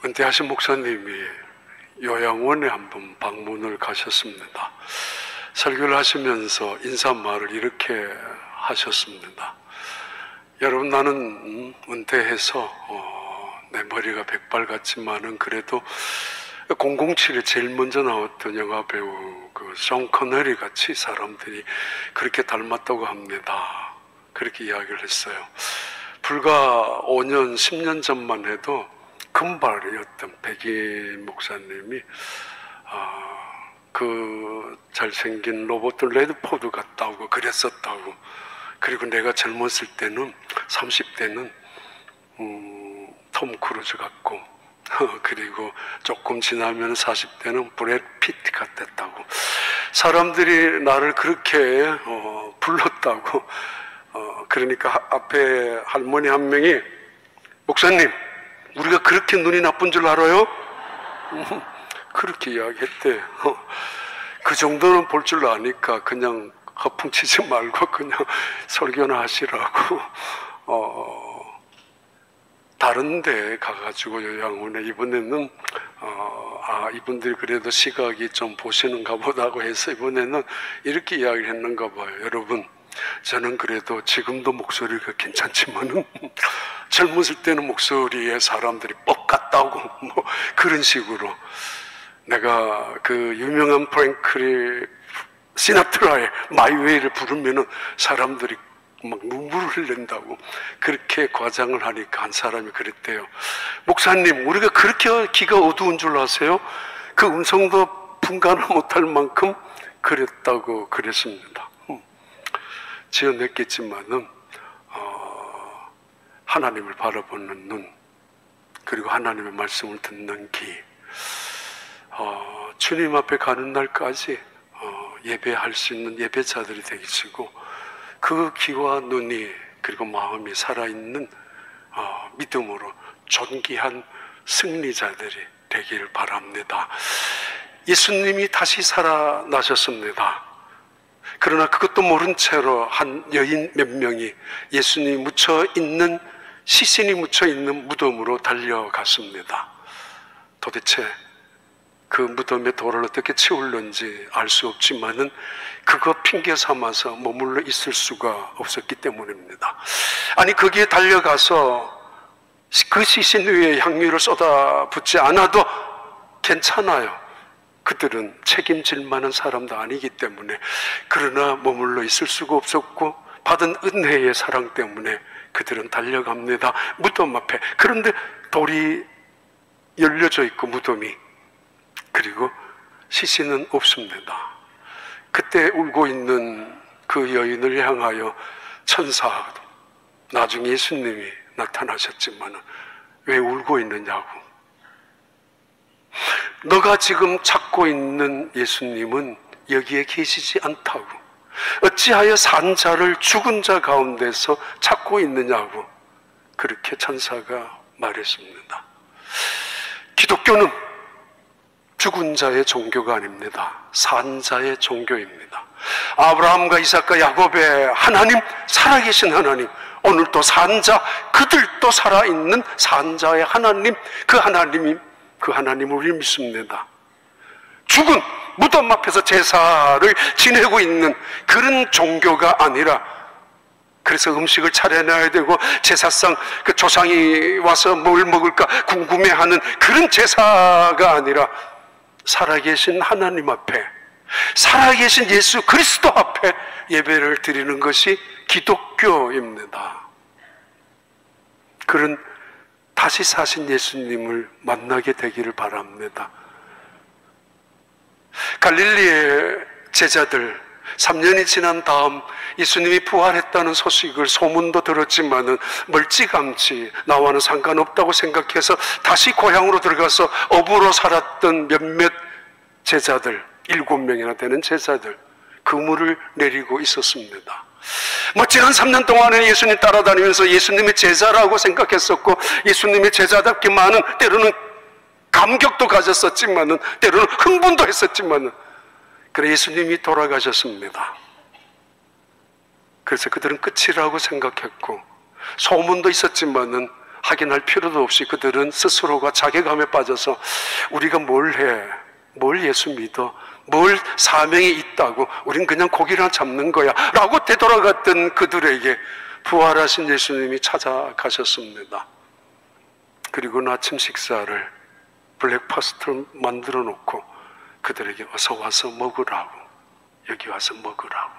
은퇴하신 목사님이 요양원에 한번 방문을 가셨습니다. 설교를 하시면서 인사말을 이렇게 하셨습니다. 여러분, 나는 은퇴해서 내 머리가 백발 같지만은 그래도 007에 제일 먼저 나왔던 영화배우 숀 커너리 같이 사람들이 그렇게 닮았다고 합니다. 그렇게 이야기를 했어요. 불과 5년, 10년 전만 해도 금발이었던 백인 목사님이 그 잘생긴 로버트 레드포드 같다고 그랬었다고. 그리고 내가 젊었을 때는 30대는 톰 크루즈 같고 그리고 조금 지나면 40대는 브래드 피트 같았다고. 사람들이 나를 그렇게 불렀다고. 그러니까 앞에 할머니 한 명이 목사님, 우리가 그렇게 눈이 나쁜 줄 알아요? 그렇게 이야기했대. 그 정도는 볼 줄 아니까 그냥 허풍치지 말고 그냥 설교나 하시라고. 다른 데 가가지고 요양원에 이번에는 이분들이 그래도 시각이 좀 보시는가 보다고 해서 이번에는 이렇게 이야기를 했는가 봐요. 여러분, 저는 그래도 지금도 목소리가 괜찮지만은 젊었을 때는 목소리에 사람들이 뻑 같다고 뭐 그런 식으로. 내가 그 유명한 프랭클리 시나트라의 마이웨이를 부르면은 사람들이 막 눈물을 흘린다고 그렇게 과장을 하니까 한 사람이 그랬대요. 목사님, 우리가 그렇게 귀가 어두운 줄 아세요? 그 음성도 분간을 못할 만큼 그랬다고 그랬습니다. 지어냈겠지만은 하나님을 바라보는 눈, 그리고 하나님의 말씀을 듣는 귀, 주님 앞에 가는 날까지 예배할 수 있는 예배자들이 되시고, 그 귀와 눈이 그리고 마음이 살아있는 믿음으로 존귀한 승리자들이 되기를 바랍니다. 예수님이 다시 살아나셨습니다. 그러나 그것도 모른 채로 한 여인 몇 명이 예수님이 묻혀있는, 시신이 묻혀있는 무덤으로 달려갔습니다. 도대체 그 무덤에 돌을 어떻게 치울는지 알 수 없지만은 그거 핑계 삼아서 머물러 있을 수가 없었기 때문입니다. 아니, 거기에 달려가서 그 시신 위에 향유를 쏟아붓지 않아도 괜찮아요. 그들은 책임질 만한 사람도 아니기 때문에. 그러나 머물러 있을 수가 없었고 받은 은혜의 사랑 때문에 그들은 달려갑니다. 무덤 앞에. 그런데 돌이 열려져 있고 무덤이, 그리고 시신은 없습니다. 그때 울고 있는 그 여인을 향하여 천사, 나중에 예수님이 나타나셨지만 왜 울고 있느냐고. 너가 지금 찾고 있는 예수님은 여기에 계시지 않다고. 어찌하여 산 자를 죽은 자 가운데서 찾고 있느냐고. 그렇게 천사가 말했습니다. 기독교는 죽은 자의 종교가 아닙니다. 산 자의 종교입니다. 아브라함과 이삭과 야곱의 하나님, 살아계신 하나님, 오늘도 산 자, 그들도 살아있는 산 자의 하나님, 그 하나님을 우리 믿습니다. 죽은 무덤 앞에서 제사를 지내고 있는 그런 종교가 아니라, 그래서 음식을 차려놔야 되고 제사상 그 조상이 와서 뭘 먹을까 궁금해하는 그런 제사가 아니라, 살아계신 하나님 앞에, 살아계신 예수 그리스도 앞에 예배를 드리는 것이 기독교입니다. 그런 다시 사신 예수님을 만나게 되기를 바랍니다. 갈릴리의 제자들 3년이 지난 다음 예수님이 부활했다는 소식을 소문도 들었지만은 멀찌감치 나와는 상관없다고 생각해서 다시 고향으로 들어가서 어부로 살았던 몇몇 제자들, 7명이나 되는 제자들, 그물을 내리고 있었습니다. 지난 3년 동안에 예수님 따라다니면서 예수님의 제자라고 생각했었고, 예수님의 제자답기만은 때로는 감격도 가졌었지만은 때로는 흥분도 했었지만은, 그래 예수님이 돌아가셨습니다. 그래서 그들은 끝이라고 생각했고, 소문도 있었지만은 확인할 필요도 없이 그들은 스스로가 자괴감에 빠져서 우리가 뭘 해? 뭘 예수 믿어? 뭘 사명이 있다고? 우린 그냥 고기나 잡는 거야 라고 되돌아갔던 그들에게 부활하신 예수님이 찾아가셨습니다. 그리고 아침 식사를 블랙파스트를 만들어 놓고 그들에게 어서 와서 먹으라고, 여기 와서 먹으라고.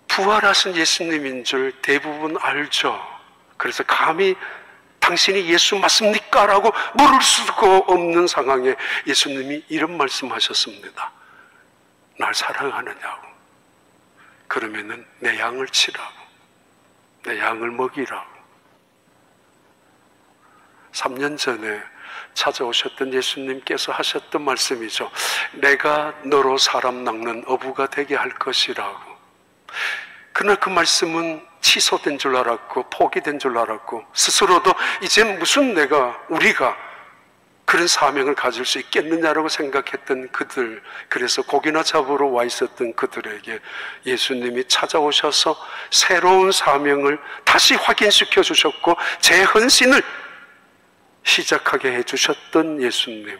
부활하신 예수님인 줄 대부분 알죠. 그래서 감히 당신이 예수 맞습니까? 라고 물을 수가 없는 상황에 예수님이 이런 말씀하셨습니다. 날 사랑하느냐고. 그러면은 내 양을 치라고, 내 양을 먹이라고. 3년 전에 찾아오셨던 예수님께서 하셨던 말씀이죠. 내가 너로 사람 낚는 어부가 되게 할 것이라고. 그러나 그 말씀은 취소된 줄 알았고 포기된 줄 알았고, 스스로도 이제 무슨 우리가 그런 사명을 가질 수 있겠느냐라고 생각했던 그들, 그래서 고기나 잡으러 와 있었던 그들에게 예수님이 찾아오셔서 새로운 사명을 다시 확인시켜 주셨고 재헌신을 시작하게 해주셨던 예수님.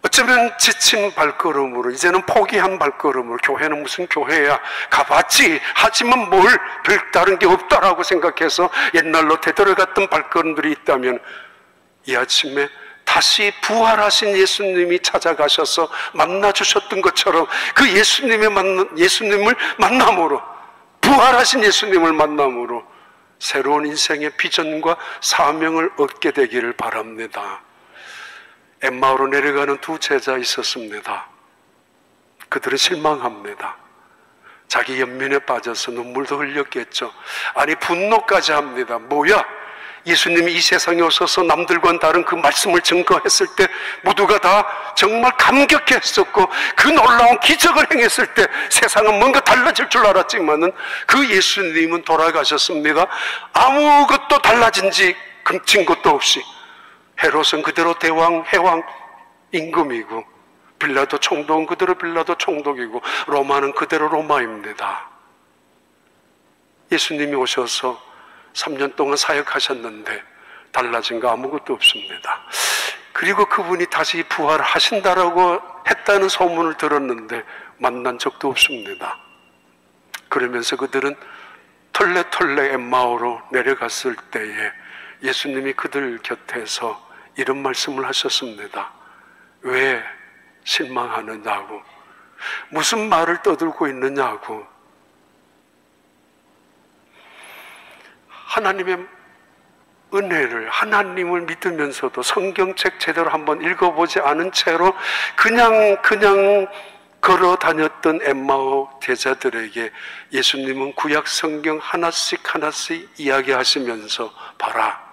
어쩌면 지친 발걸음으로, 이제는 포기한 발걸음으로, 교회는 무슨 교회야, 가봤지, 하지만 뭘 별다른 게 없다라고 생각해서 옛날로 되돌아갔던 발걸음들이 있다면, 이 아침에 다시 부활하신 예수님이 찾아가셔서 만나주셨던 것처럼 그 예수님을 만남으로, 부활하신 예수님을 만남으로 새로운 인생의 비전과 사명을 얻게 되기를 바랍니다. 엠마오로 내려가는 두 제자 있었습니다. 그들은 실망합니다. 자기 연민에 빠져서 눈물도 흘렸겠죠. 아니 분노까지 합니다. 뭐야? 예수님이 이 세상에 오셔서 남들과는 다른 그 말씀을 증거했을 때 모두가 다 정말 감격했었고 그 놀라운 기적을 행했을 때 세상은 뭔가 달라질 줄 알았지만은 그 예수님은 돌아가셨습니다. 아무것도 달라진 지 금친 것도 없이 헤롯은 그대로 대왕, 해왕, 임금이고 빌라도 총독은 그대로 빌라도 총독이고 로마는 그대로 로마입니다. 예수님이 오셔서 3년 동안 사역하셨는데 달라진 거 아무것도 없습니다. 그리고 그분이 다시 부활하신다라고 했다는 소문을 들었는데 만난 적도 없습니다. 그러면서 그들은 털레털레 엠마오로 내려갔을 때에 예수님이 그들 곁에서 이런 말씀을 하셨습니다. 왜 실망하느냐고, 무슨 말을 떠들고 있느냐고. 하나님의 은혜를, 하나님을 믿으면서도 성경책 제대로 한번 읽어보지 않은 채로 그냥 걸어 다녔던 엠마오 제자들에게 예수님은 구약 성경 하나씩 이야기하시면서 봐라,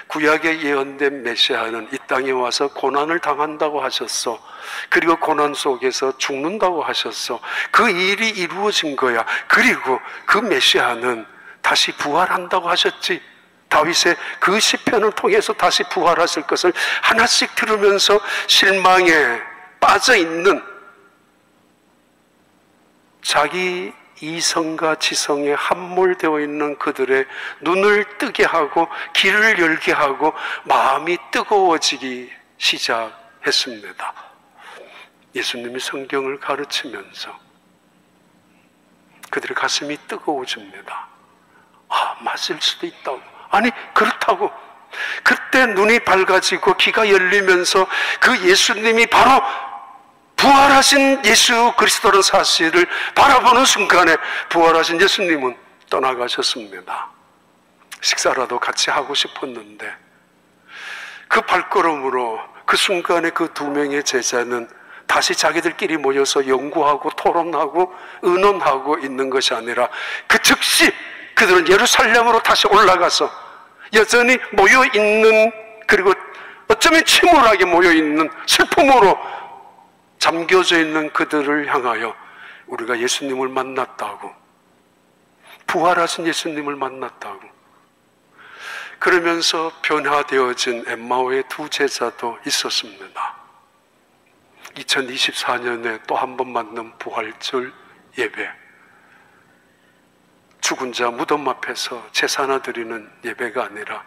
구약에 예언된 메시아는 이 땅에 와서 고난을 당한다고 하셨어. 그리고 고난 속에서 죽는다고 하셨어. 그 일이 이루어진 거야. 그리고 그 메시아는 다시 부활한다고 하셨지. 다윗의 그 시편을 통해서 다시 부활하실 것을 하나씩 들으면서 실망에 빠져있는, 자기 이성과 지성에 함몰되어 있는 그들의 눈을 뜨게 하고 길을 열게 하고 마음이 뜨거워지기 시작했습니다. 예수님이 성경을 가르치면서 그들의 가슴이 뜨거워집니다. 아, 맞을 수도 있다고. 아니, 그렇다고. 그때 눈이 밝아지고 귀가 열리면서 그 예수님이 바로 부활하신 예수 그리스도라는 사실을 바라보는 순간에 부활하신 예수님은 떠나가셨습니다. 식사라도 같이 하고 싶었는데 그 발걸음으로 그 순간에 그 두 명의 제자는 다시 자기들끼리 모여서 연구하고 토론하고 의논하고 있는 것이 아니라 그 즉시 그들은 예루살렘으로 다시 올라가서 여전히 모여있는, 그리고 어쩌면 침울하게 모여있는, 슬픔으로 잠겨져 있는 그들을 향하여 우리가 예수님을 만났다고, 부활하신 예수님을 만났다고, 그러면서 변화되어진 엠마오의 두 제자도 있었습니다. 2024년에 또 한 번 맞는 부활절 예배, 죽은 자 무덤 앞에서 제사 하나 드리는 예배가 아니라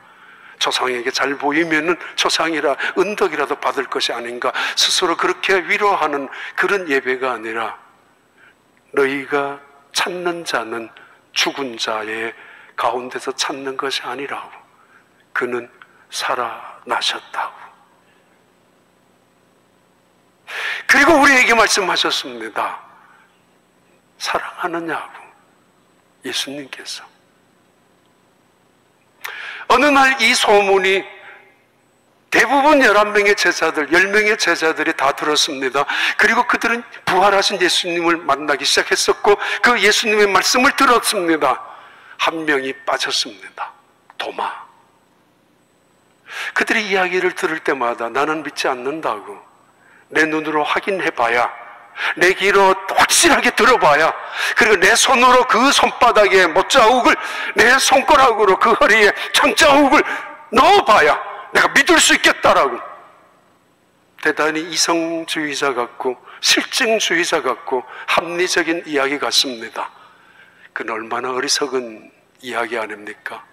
조상에게 잘 보이면은 조상이라 은덕이라도 받을 것이 아닌가 스스로 그렇게 위로하는 그런 예배가 아니라 너희가 찾는 자는 죽은 자의 가운데서 찾는 것이 아니라고 그는 살아나셨다고. 그리고 우리에게 말씀하셨습니다. 사랑하느냐고 예수님께서. 어느 날 이 소문이 대부분 11명의 제자들, 10명의 제자들이 다 들었습니다. 그리고 그들은 부활하신 예수님을 만나기 시작했었고 그 예수님의 말씀을 들었습니다. 한 명이 빠졌습니다. 도마. 그들이 이야기를 들을 때마다 나는 믿지 않는다고. 내 눈으로 확인해봐야, 내 귀로 확실하게 들어봐야, 그리고 내 손으로 그 손바닥에 못자국을, 내 손가락으로 그 허리에 창자국을 넣어봐야 내가 믿을 수 있겠다라고. 대단히 이성주의자 같고 실증주의자 같고 합리적인 이야기 같습니다. 그건 얼마나 어리석은 이야기 아닙니까?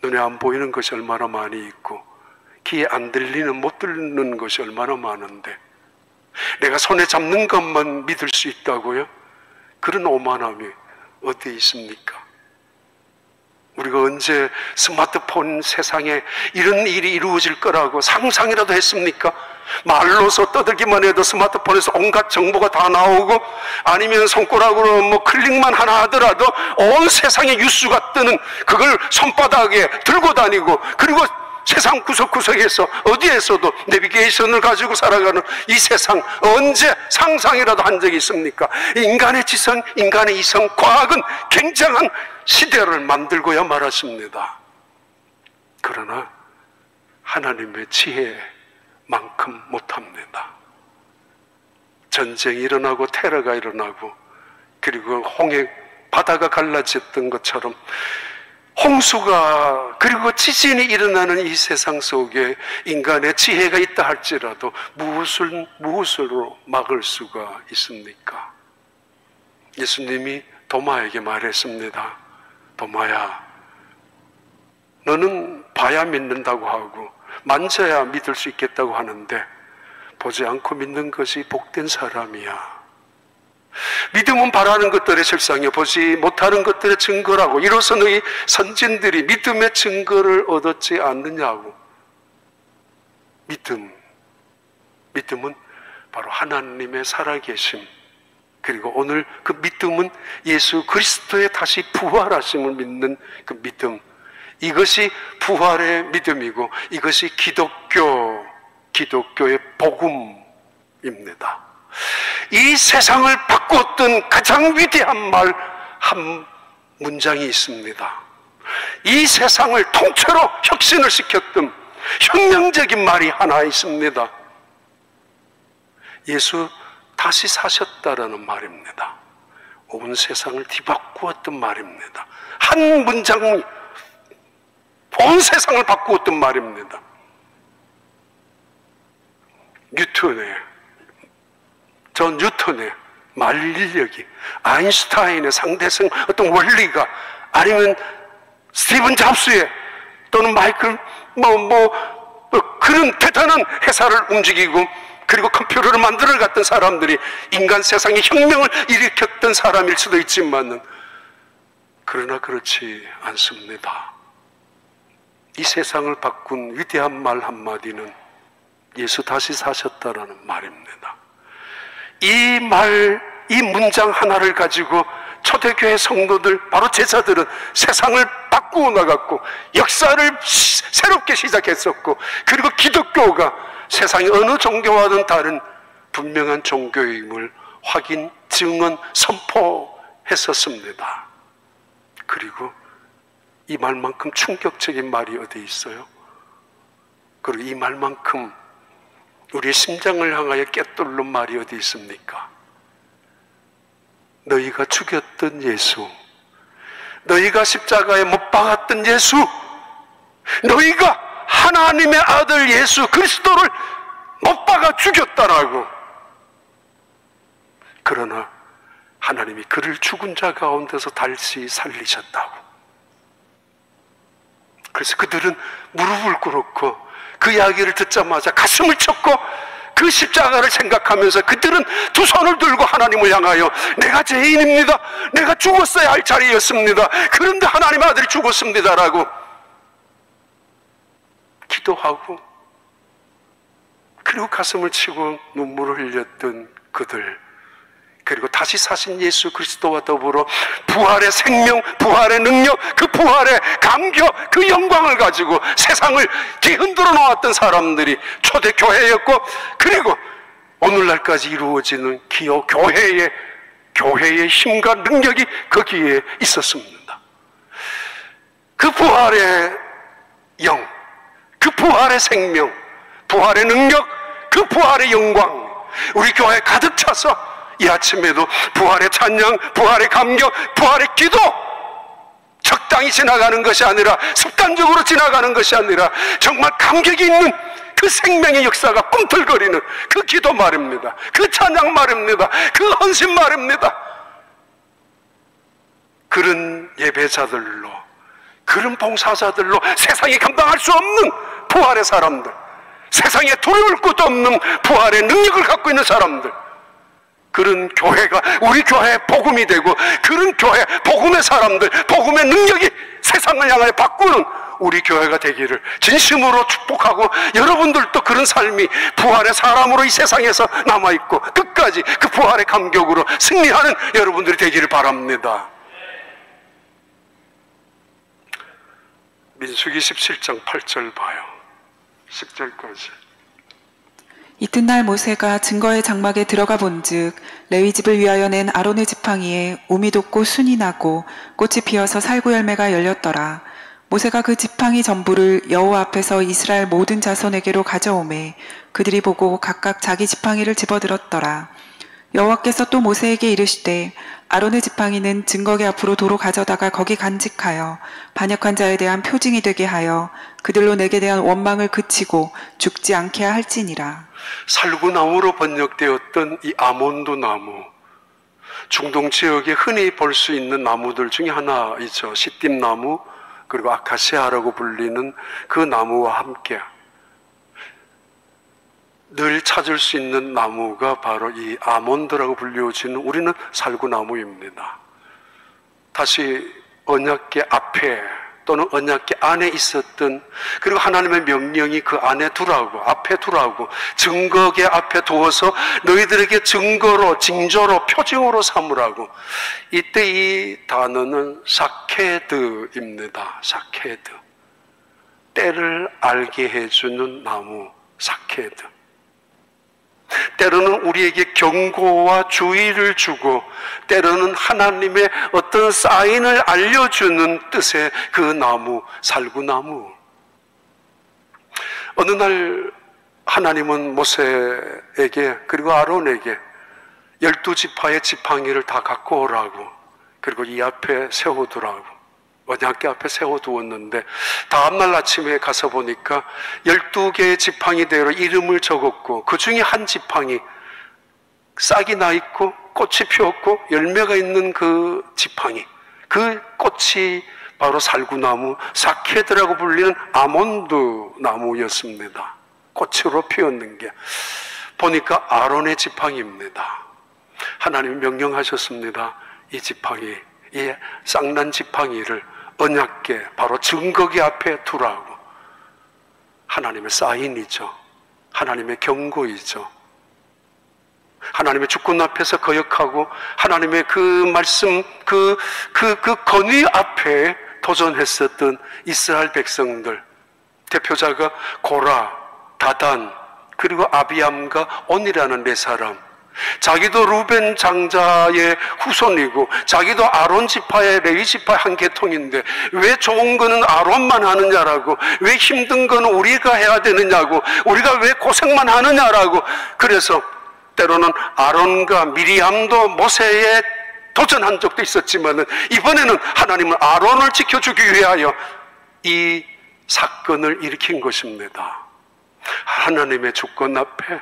눈에 안 보이는 것이 얼마나 많이 있고 귀에 안 들리는, 못 듣는 것이 얼마나 많은데 내가 손에 잡는 것만 믿을 수 있다고요? 그런 오만함이 어디에 있습니까? 우리가 언제 스마트폰 세상에 이런 일이 이루어질 거라고 상상이라도 했습니까? 말로서 떠들기만 해도 스마트폰에서 온갖 정보가 다 나오고, 아니면 손가락으로 뭐 클릭만 하나 하더라도 온 세상에 뉴스가 뜨는, 그걸 손바닥에 들고 다니고, 그리고 세상 구석구석에서 어디에서도 내비게이션을 가지고 살아가는 이 세상, 언제 상상이라도 한 적이 있습니까? 인간의 지성, 인간의 이성, 과학은 굉장한 시대를 만들고야 말았습니다. 그러나 하나님의 지혜만큼 못합니다. 전쟁이 일어나고 테러가 일어나고, 그리고 홍해 바다가 갈라졌던 것처럼 홍수가, 그리고 지진이 일어나는 이 세상 속에 인간의 지혜가 있다 할지라도 무엇으로 막을 수가 있습니까? 예수님이 도마에게 말했습니다. 도마야, 너는 봐야 믿는다고 하고 만져야 믿을 수 있겠다고 하는데 보지 않고 믿는 것이 복된 사람이야. 믿음은 바라는 것들의 실상이요 보지 못하는 것들의 증거라고. 이로써 너희 선진들이 믿음의 증거를 얻었지 않느냐고. 믿음은 바로 하나님의 살아계심, 그리고 오늘 그 믿음은 예수 그리스도의 다시 부활하심을 믿는 그 믿음, 이것이 부활의 믿음이고 이것이 기독교의 복음입니다. 이 세상을 바꾸었던 가장 위대한 말 한 문장이 있습니다. 이 세상을 통째로 혁신을 시켰던 혁명적인 말이 하나 있습니다. 예수 다시 사셨다라는 말입니다. 온 세상을 뒤바꾸었던 말입니다. 한 문장이 온 세상을 바꾸었던 말입니다. 전 뉴턴의 말력이, 아인슈타인의 상대성 어떤 원리가, 아니면 스티븐 잡스의 또는 마이클 그런 대단한 회사를 움직이고 그리고 컴퓨터를 만들어 갔던 사람들이 인간 세상에 혁명을 일으켰던 사람일 수도 있지만, 그러나 그렇지 않습니다. 이 세상을 바꾼 위대한 말 한마디는 예수 다시 사셨다라는 말입니다. 이 문장 하나를 가지고 초대교회 성도들, 바로 제자들은 세상을 바꾸어 나갔고 역사를 새롭게 시작했었고, 그리고 기독교가 세상의 어느 종교와는 다른 분명한 종교임을 확인, 증언, 선포했었습니다. 그리고 이 말만큼 충격적인 말이 어디 있어요? 그리고 이 말만큼 우리의 심장을 향하여 꿰뚫는 말이 어디 있습니까? 너희가 죽였던 예수, 너희가 십자가에 못 박았던 예수, 너희가 하나님의 아들 예수 그리스도를 못 박아 죽였다라고. 그러나 하나님이 그를 죽은 자 가운데서 다시 살리셨다고. 그래서 그들은 무릎을 꿇었고 그 이야기를 듣자마자 가슴을 쳤고 그 십자가를 생각하면서 그들은 두 손을 들고 하나님을 향하여 내가 죄인입니다. 내가 죽었어야 할 자리였습니다. 그런데 하나님의 아들이 죽었습니다라고 기도하고 그리고 가슴을 치고 눈물을 흘렸던 그들, 그리고 다시 사신 예수 그리스도와 더불어 부활의 생명, 부활의 능력, 그 부활의 감격, 그 영광을 가지고 세상을 뒤흔들어 놓았던 사람들이 초대교회였고, 그리고 오늘날까지 이루어지는 기호 교회의 힘과 능력이 거기에 있었습니다. 그 부활의 영, 그 부활의 생명, 부활의 능력, 그 부활의 영광, 우리 교회에 가득 차서 이 아침에도 부활의 찬양, 부활의 감격, 부활의 기도, 적당히 지나가는 것이 아니라 습관적으로 지나가는 것이 아니라 정말 감격이 있는 그 생명의 역사가 꿈틀거리는 그 기도 말입니다. 그 찬양 말입니다. 그 헌신 말입니다. 그런 예배자들로, 그런 봉사자들로 세상이 감당할 수 없는 부활의 사람들, 세상에 두려울 것도 없는 부활의 능력을 갖고 있는 사람들, 그런 교회가 우리 교회의 복음이 되고, 그런 교회, 복음의 사람들, 복음의 능력이 세상을 향하여 바꾸는 우리 교회가 되기를 진심으로 축복하고, 여러분들도 그런 삶이 부활의 사람으로 이 세상에서 남아있고 끝까지 그 부활의 감격으로 승리하는 여러분들이 되기를 바랍니다. 민수기 17장 8절 봐요. 10절까지. 이튿날 모세가 증거의 장막에 들어가 본즉 레위 집을 위하여 낸 아론의 지팡이에 우미 돋고 순이 나고 꽃이 피어서 살구 열매가 열렸더라. 모세가 그 지팡이 전부를 여호와 앞에서 이스라엘 모든 자손에게로 가져오매 그들이 보고 각각 자기 지팡이를 집어들었더라. 여호와께서 또 모세에게 이르시되 아론의 지팡이는 증거계 앞으로 도로 가져다가 거기 간직하여 반역한 자에 대한 표징이 되게 하여 그들로 내게 대한 원망을 그치고 죽지 않게 할지니라. 살구나무로 번역되었던 이 아몬드 나무, 중동 지역에 흔히 볼 수 있는 나무들 중에 하나이죠. 시띠나무, 그리고 아카시아라고 불리는 그 나무와 함께 늘 찾을 수 있는 나무가 바로 이 아몬드라고 불려지는, 우리는 살구나무입니다. 다시 언약궤 앞에 또는 언약궤 안에 있었던, 그리고 하나님의 명령이 그 안에 두라고, 앞에 두라고, 증거궤 앞에 두어서 너희들에게 증거로, 징조로, 표징으로 삼으라고. 이때 이 단어는 사케드입니다. 사케드. 때를 알게 해주는 나무, 사케드. 때로는 우리에게 경고와 주의를 주고, 때로는 하나님의 어떤 사인을 알려주는 뜻의 그 나무, 살구나무. 어느 날 하나님은 모세에게 그리고 아론에게 12지파의 지팡이를 다 갖고 오라고, 그리고 이 앞에 세워두라고, 언약궤 앞에 세워두었는데, 다음날 아침에 가서 보니까 12개의 지팡이대로 이름을 적었고, 그 중에 한 지팡이, 싹이 나 있고 꽃이 피었고 열매가 있는 그 지팡이, 그 꽃이 바로 살구나무, 사케드라고 불리는 아몬드 나무였습니다. 꽃으로 피었는 게 보니까 아론의 지팡이입니다. 하나님이 명령하셨습니다. 이 지팡이, 이 쌍난 지팡이를 언약궤, 바로 증거궤 앞에 두라고. 하나님의 사인이죠. 하나님의 경고이죠. 하나님의 주권 앞에서 거역하고 하나님의 그 말씀, 그 권위 앞에 도전했었던 이스라엘 백성들, 대표자가 고라, 다단, 그리고 아비암과 온이라는 네 사람. 자기도 루벤 장자의 후손이고 자기도 아론 지파의 레위 지파의 한 계통인데 왜 좋은 거는 아론만 하느냐라고, 왜 힘든 거는 우리가 해야 되느냐고, 우리가 왜 고생만 하느냐라고. 그래서 때로는 아론과 미리암도 모세에 도전한 적도 있었지만 이번에는 하나님은 아론을 지켜주기 위하여 이 사건을 일으킨 것입니다. 하나님의 주권 앞에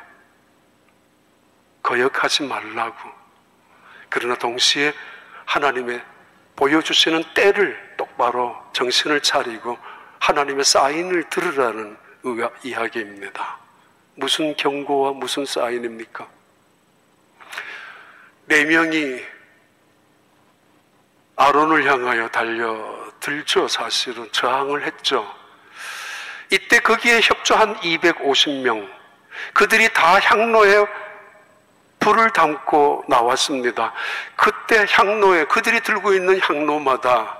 거역하지 말라고, 그러나 동시에 하나님의 보여주시는 때를 똑바로 정신을 차리고 하나님의 사인을 들으라는 이야기입니다. 무슨 경고와 무슨 사인입니까? 4명이 아론을 향하여 달려들죠. 사실은 저항을 했죠. 이때 거기에 협조한 250명, 그들이 다 향로에 불을 담고 나왔습니다. 그때 향로에, 그들이 들고 있는 향로마다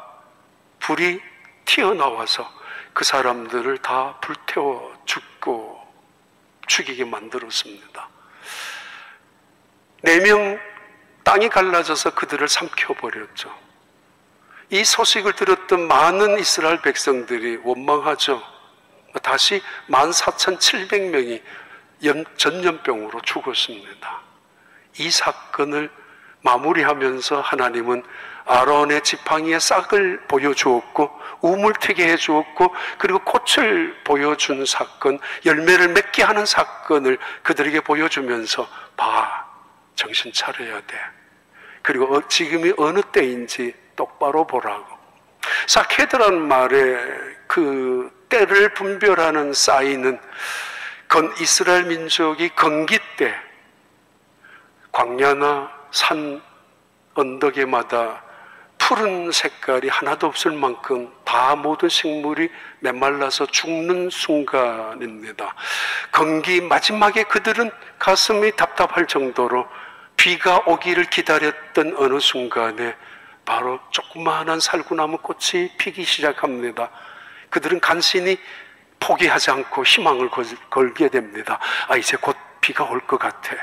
불이 튀어나와서 그 사람들을 다 불태워 죽이게 만들었습니다. 4명 땅이 갈라져서 그들을 삼켜버렸죠. 이 소식을 들었던 많은 이스라엘 백성들이 원망하죠. 다시 14,700명이 전염병으로 죽었습니다. 이 사건을 마무리하면서 하나님은 아론의 지팡이의 싹을 보여주었고 우물 트게 해주었고 그리고 꽃을 보여준 사건, 열매를 맺게 하는 사건을 그들에게 보여주면서 봐, 정신 차려야 돼. 그리고 지금이 어느 때인지 똑바로 보라고. 사케드라는 말에 그 때를 분별하는 사인은 이스라엘 민족이 건기 때 광야나 산 언덕에마다 푸른 색깔이 하나도 없을 만큼 다 모든 식물이 메말라서 죽는 순간입니다. 건기 마지막에 그들은 가슴이 답답할 정도로 비가 오기를 기다렸던 어느 순간에 바로 조그마한 살구나무 꽃이 피기 시작합니다. 그들은 간신히 포기하지 않고 희망을 걸게 됩니다. 이제 곧 비가 올 것 같아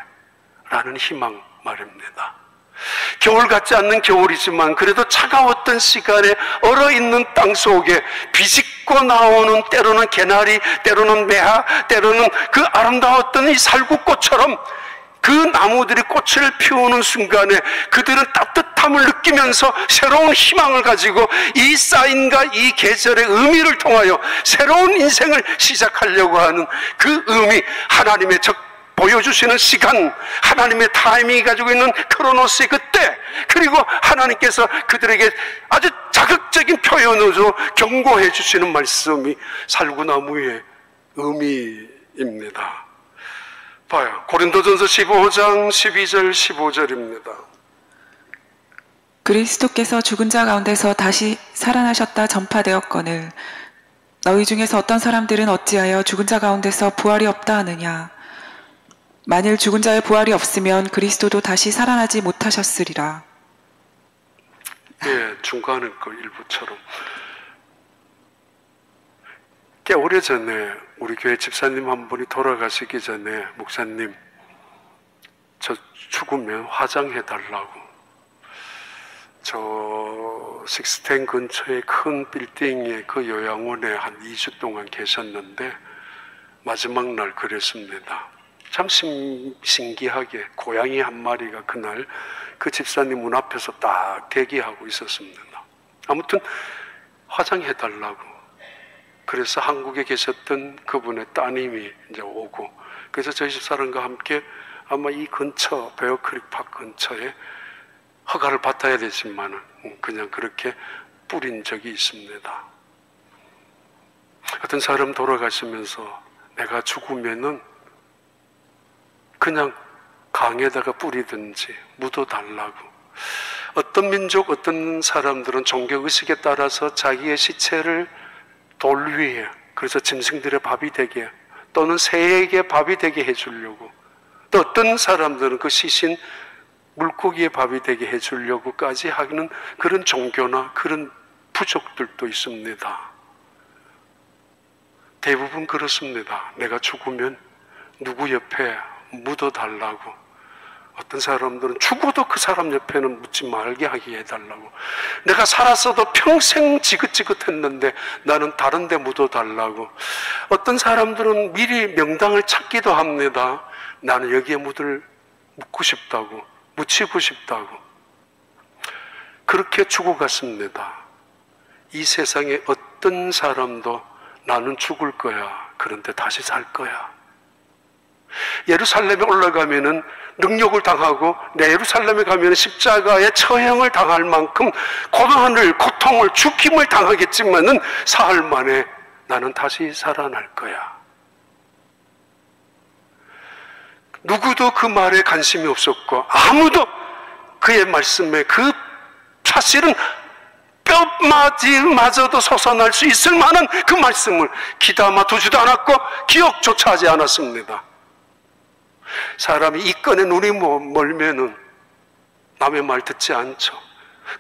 라는 희망 말입니다. 겨울 같지 않는 겨울이지만 그래도 차가웠던 시간에 얼어있는 땅 속에 비집고 나오는 때로는 개나리, 때로는 매화, 때로는 그 아름다웠던 이 살구꽃처럼 그 나무들이 꽃을 피우는 순간에 그들은 따뜻함을 느끼면서 새로운 희망을 가지고 이 사인과 이 계절의 의미를 통하여 새로운 인생을 시작하려고 하는 그 의미, 하나님의 보여주시는 시간, 하나님의 타이밍이 가지고 있는 크로노스의 그때, 그리고 하나님께서 그들에게 아주 자극적인 표현으로 경고해 주시는 말씀이 살구나무의 의미입니다. 봐요. 고린도전서 15장 12절 15절입니다. 그리스도께서 죽은 자 가운데서 다시 살아나셨다 전파되었거늘 너희 중에서 어떤 사람들은 어찌하여 죽은 자 가운데서 부활이 없다 하느냐. 만일 죽은 자의 부활이 없으면 그리스도도 다시 살아나지 못하셨으리라. 예, 중간에 그 일부처럼. 꽤 오래전에 우리 교회 집사님 한 분이 돌아가시기 전에 목사님, 저 죽으면 화장해달라고. 저 식스텐 근처에 큰 빌딩에 그 요양원에 한 2주 동안 계셨는데 마지막 날 그랬습니다. 참 신기하게 고양이 한 마리가 그날 그 집사님 문 앞에서 딱 대기하고 있었습니다. 아무튼 화장해달라고. 그래서 한국에 계셨던 그분의 따님이 이제 오고, 그래서 저희 집사람과 함께 아마 이 근처 베어크릭 파크 근처에 허가를 받아야 되지만은 그냥 그렇게 뿌린 적이 있습니다. 어떤 사람 돌아가시면서 내가 죽으면은 그냥 강에다가 뿌리든지 묻어달라고. 어떤 민족, 어떤 사람들은 종교의식에 따라서 자기의 시체를 돌 위에, 그래서 짐승들의 밥이 되게 또는 새에게 밥이 되게 해주려고, 또 어떤 사람들은 그 시신 물고기의 밥이 되게 해주려고까지 하는 그런 종교나 그런 부족들도 있습니다. 대부분 그렇습니다. 내가 죽으면 누구 옆에 묻어달라고. 어떤 사람들은 죽어도 그 사람 옆에는 묻지 말게 하게 해달라고. 내가 살았어도 평생 지긋지긋했는데 나는 다른 데 묻어달라고. 어떤 사람들은 미리 명당을 찾기도 합니다. 나는 여기에 묻고 싶다고, 묻히고 싶다고. 그렇게 죽어갔습니다. 이 세상에 어떤 사람도 나는 죽을 거야, 그런데 다시 살 거야, 예루살렘에 올라가면은 능욕을 당하고 내 예루살렘에 가면 십자가의 처형을 당할 만큼 고난을, 고통을, 죽임을 당하겠지만은 사흘 만에 나는 다시 살아날 거야. 누구도 그 말에 관심이 없었고 아무도 그의 말씀에 그 사실은 뼈마디마저도 솟아날 수 있을 만한 그 말씀을 귀담아 두지도 않았고 기억조차 하지 않았습니다. 사람이 이권에 눈이 멀면은 남의 말 듣지 않죠.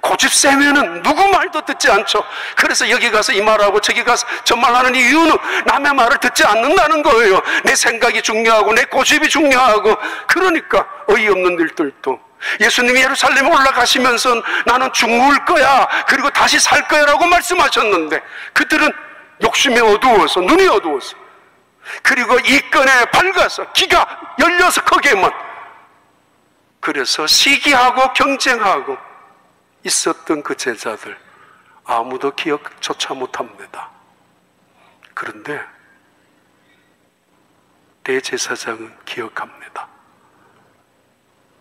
고집 세면은 누구 말도 듣지 않죠. 그래서 여기 가서 이 말하고 저기 가서 저 말하는 이유는 남의 말을 듣지 않는다는 거예요. 내 생각이 중요하고 내 고집이 중요하고. 그러니까 어이없는 일들도 예수님이 예루살렘에 올라가시면서 나는 죽을 거야 그리고 다시 살 거야 라고 말씀하셨는데 그들은 욕심이 어두워서 눈이 어두워서 그리고 이권에 밝아서 기가 열려서 거기에만 그래서 시기하고 경쟁하고 있었던 그 제자들 아무도 기억조차 못합니다. 그런데 대제사장은 기억합니다.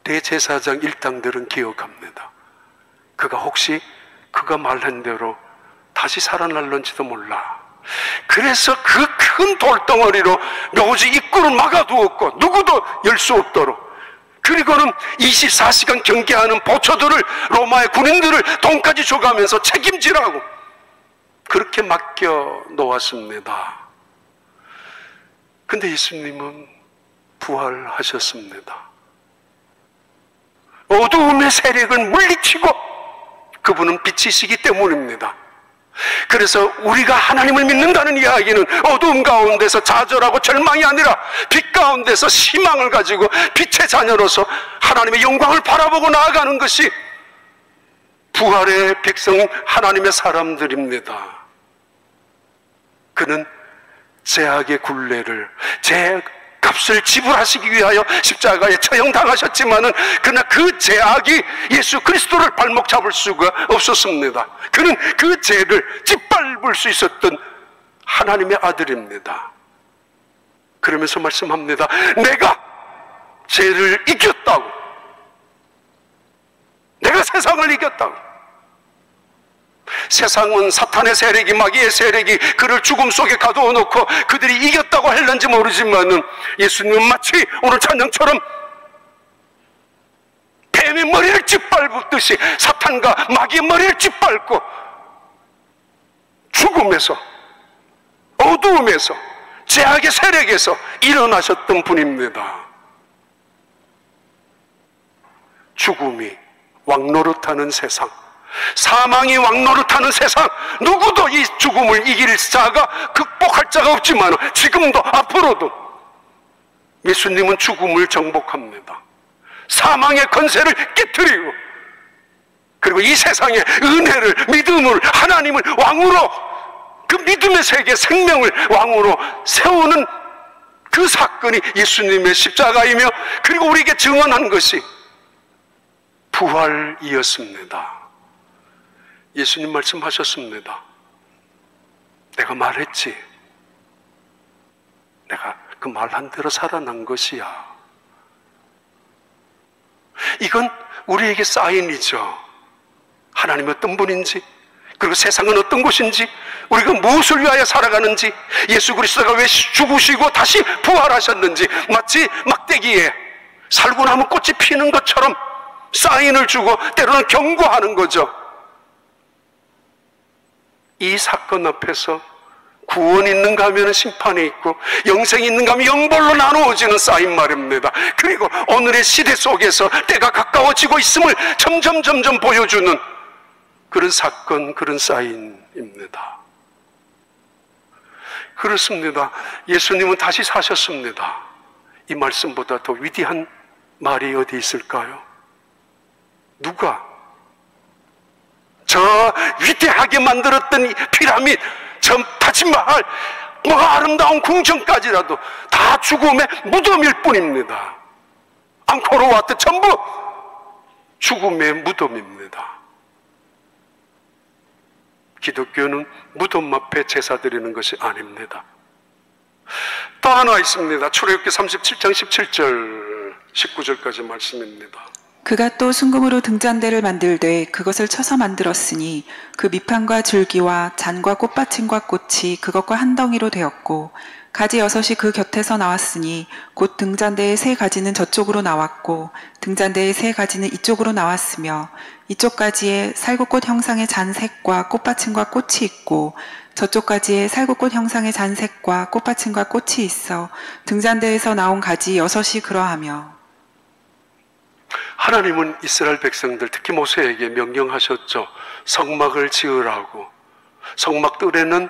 대제사장 일당들은 기억합니다. 그가 혹시 그가 말한 대로 다시 살아날런지도 몰라. 그래서 그 큰 돌덩어리로 묘지 입구를 막아두었고 누구도 열 수 없도록 그리고는 24시간 경계하는 보초들을 로마의 군인들을 돈까지 줘가면서 책임지라고 그렇게 맡겨 놓았습니다. 근데 예수님은 부활하셨습니다. 어두움의 세력을 물리치고 그분은 빛이시기 때문입니다. 그래서 우리가 하나님을 믿는다는 이야기는 어두움 가운데서 좌절하고 절망이 아니라 빛 가운데서 희망을 가지고 빛의 자녀로서 하나님의 영광을 바라보고 나아가는 것이 부활의 백성 하나님의 사람들입니다. 그는 죄악의 굴레를 제 값을 지불하시기 위하여 십자가에 처형당하셨지만은 그러나 그 죄악이 예수 그리스도를 발목 잡을 수가 없었습니다. 그는 그 죄를 짓밟을 수 있었던 하나님의 아들입니다. 그러면서 말씀합니다. 내가 죄를 이겼다고. 내가 세상을 이겼다고. 세상은 사탄의 세력이 마귀의 세력이 그를 죽음 속에 가두어 놓고 그들이 이겼다고 했는지 모르지만은 예수님은 마치 오늘 찬양처럼 뱀의 머리를 짓밟듯이 사탄과 마귀의 머리를 짓밟고 죽음에서 어두움에서 죄악의 세력에서 일어나셨던 분입니다. 죽음이 왕노릇하는 세상, 사망이 왕노릇하는 세상, 누구도 이 죽음을 이길 자가 극복할 자가 없지만 지금도 앞으로도 예수님은 죽음을 정복합니다. 사망의 권세를 깨뜨리고 그리고 이 세상에 은혜를, 믿음을, 하나님을 왕으로 그 믿음의 세계 생명을 왕으로 세우는 그 사건이 예수님의 십자가이며 그리고 우리에게 증언한 것이 부활이었습니다. 예수님 말씀하셨습니다. 내가 말했지. 내가 그 말한 대로 살아난 것이야. 이건 우리에게 사인이죠. 하나님이 어떤 분인지, 그리고 세상은 어떤 곳인지, 우리가 무엇을 위하여 살아가는지, 예수 그리스도가 왜 죽으시고 다시 부활하셨는지, 마치 막대기에 살고 나면 꽃이 피는 것처럼 사인을 주고 때로는 경고하는 거죠. 이 사건 앞에서 구원 있는가 하면 심판이 있고 영생이 있는가 하면 영벌로 나누어지는 사인 말입니다. 그리고 오늘의 시대 속에서 때가 가까워지고 있음을 점점 보여주는 그런 사건, 그런 사인입니다. 그렇습니다. 예수님은 다시 사셨습니다. 이 말씀보다 더 위대한 말이 어디 있을까요? 누가 저 위대하게 만들었던 이 피라미드, 저 타지마할, 뭐 아름다운 궁전까지라도 다 죽음의 무덤일 뿐입니다. 앙코르와트 전부 죽음의 무덤입니다. 기독교는 무덤 앞에 제사 드리는 것이 아닙니다. 또 하나 있습니다. 출애굽기 37장 17절 19절까지 말씀입니다. 그가 또 순금으로 등잔대를 만들되 그것을 쳐서 만들었으니 그 밑판과 줄기와 잔과 꽃받침과 꽃이 그것과 한 덩이로 되었고 가지 6이 그 곁에서 나왔으니 곧 등잔대의 3가지는 저쪽으로 나왔고 등잔대의 3가지는 이쪽으로 나왔으며 이쪽 가지에 살구꽃 형상의 잔색과 꽃받침과 꽃이 있고 저쪽 가지에 살구꽃 형상의 잔색과 꽃받침과 꽃이 있어 등잔대에서 나온 가지 6이 그러하며. 하나님은 이스라엘 백성들, 특히 모세에게 명령하셨죠. 성막을 지으라고. 성막 뜰에는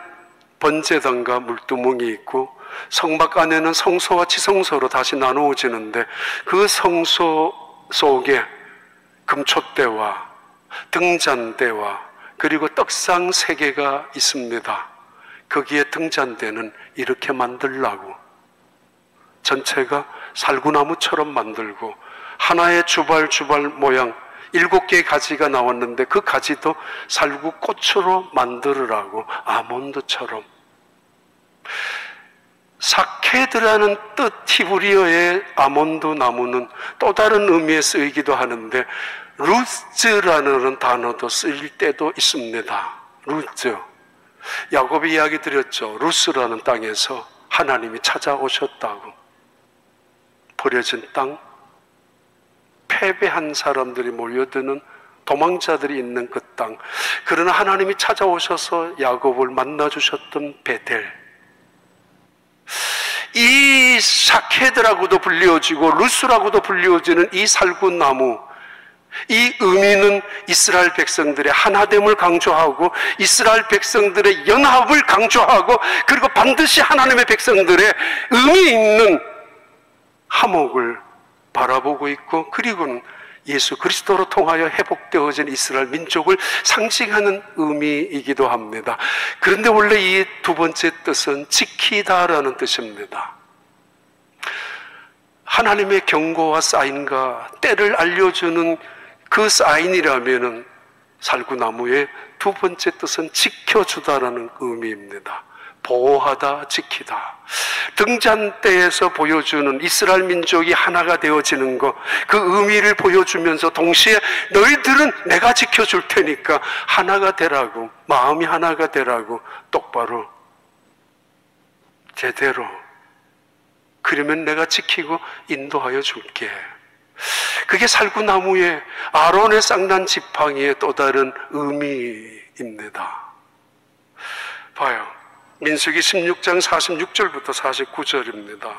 번제단과 물두멍이 있고 성막 안에는 성소와 지성소로 다시 나누어지는데 그 성소 속에 금촛대와 등잔대와 그리고 떡상 3개가 있습니다. 거기에 등잔대는 이렇게 만들라고 전체가 살구나무처럼 만들고 하나의 주발 모양 7개의 가지가 나왔는데 그 가지도 살구꽃으로 만들으라고 아몬드처럼. 사케드라는 뜻 히브리어의 아몬드 나무는 또 다른 의미에 쓰이기도 하는데 루즈라는 단어도 쓰일 때도 있습니다. 루즈. 야곱이 이야기 드렸죠. 루스라는 땅에서 하나님이 찾아오셨다고. 버려진 땅, 패배한 사람들이 몰려드는 도망자들이 있는 그 땅. 그러나 하나님이 찾아오셔서 야곱을 만나주셨던 베델. 이 샤케드라고도 불리워지고 루스라고도 불리워지는 이 살구나무, 이 의미는 이스라엘 백성들의 하나됨을 강조하고 이스라엘 백성들의 연합을 강조하고 그리고 반드시 하나님의 백성들의 의미 있는 화목을 바라보고 있고 그리고는 예수 그리스도로 통하여 회복되어진 이스라엘 민족을 상징하는 의미이기도 합니다. 그런데 원래 이 2번째 뜻은 지키다라는 뜻입니다. 하나님의 경고와 사인과 때를 알려주는 그 사인이라면은 살구나무의 2번째 뜻은 지켜주다라는 의미입니다. 보호하다, 지키다. 등잔대에서 보여주는 이스라엘 민족이 하나가 되어지는 것, 그 의미를 보여주면서 동시에 너희들은 내가 지켜줄 테니까 하나가 되라고, 마음이 하나가 되라고 똑바로, 제대로. 그러면 내가 지키고 인도하여 줄게. 그게 살구나무의 아론의 쌍난 지팡이의 또 다른 의미입니다. 봐요. 민수기 16장 46절부터 49절입니다.